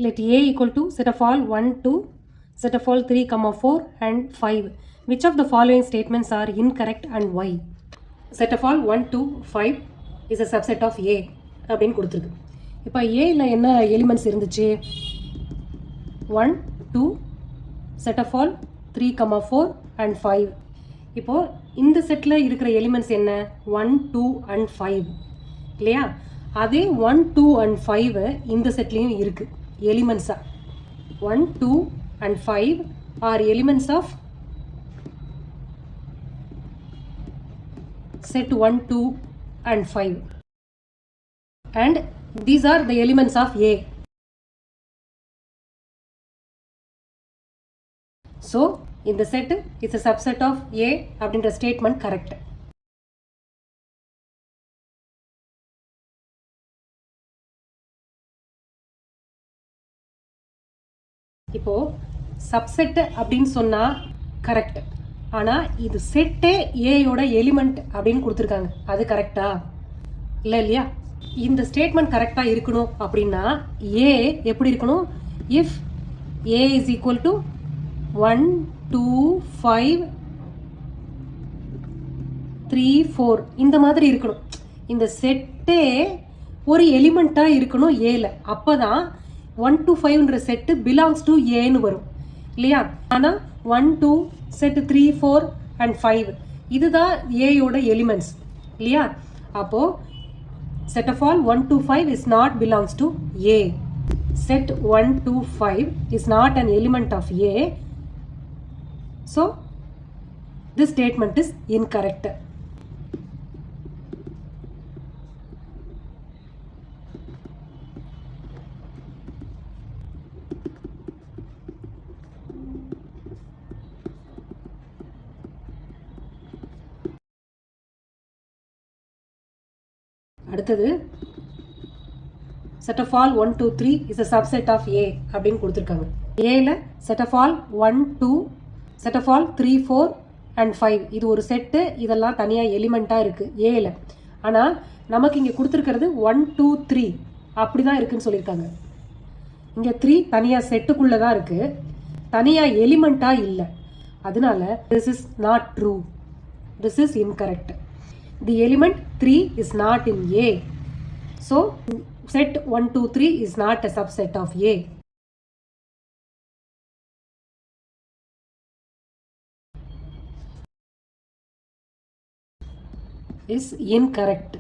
let A equal to set of all 1, 2, set of all 3, 4 and 5. Which of the following statements are incorrect and why? Set of all 1, 2, 5 is a subset of A அப்படின்னு கொடுத்துருக்கு. இப்போ ஏல என்ன elements இருந்துச்சு? 1, 2, set of all 3, 4 and 5. இப்போ இந்த settle இருக்கிற elements என்ன? 1, 2 and 5 இல்லையா? அதே 1, 2 and 5 இந்த செட்லேயும் இருக்குது எலிமெண்ட்ஸாக. 1, 2 and 5 are elements of set 1, 2 and 5 and these are the elements of A. So in the set it's a subset of A அப்படின்ற statement correct. இப்போ சப்செட் அப்படின்னு சொன்னா கரெக்ட். ஆனா இது செட்டே ஏயோட எலிமெண்ட் அப்படின்னு கொடுத்துருக்காங்க. அது கரெக்டா? இல்லையா? இந்த ஸ்டேட்மெண்ட் கரெக்டா இருக்கணும் அப்படின்னா ஏ எப்படி இருக்கணும்? If A is equal to 1, 2, 5, 3, 4 இந்த மாதிரி இருக்கணும். இந்த செட்டே ஒரு எலிமெண்டா இருக்கணும் ஏல. அப்பதான் 1 to 5ன்ற செட்டு பிலாங்ஸ் டு ஏன்னு வரும் இல்லையா? ஆனால் 1, 2, செட் 3, 4 and 5 இதுதான் ஏயோட எலிமெண்ட்ஸ் இல்லையா? அப்போ set of all 1 to 5 is not belongs to A. Set 1 to 5 is not an element of A. So this statement is incorrect. அடுத்தது set of all 1, 2, 3 is a subset of A அப்படின்னு கொடுத்துருக்காங்க. ஏல set of all 1, 2, set of all 3, 4 and 5 இது ஒரு set. இதெல்லாம் தனியாக எலிமெண்ட்டாக இருக்குது ஏல. ஆனால் நமக்கு இங்கே கொடுத்துருக்கிறது 1, 2, 3 அப்படி தான் இருக்குன்னு சொல்லியிருக்காங்க. இங்கே 3 தனியாக செட்டுக்குள்ளே தான் இருக்குது, தனியாக எலிமெண்ட்டாக இல்லை. அதனால this is not true. This is incorrect. The element 3 is not in A. So set 1, 2, 3 is not a subset of A. Is incorrect.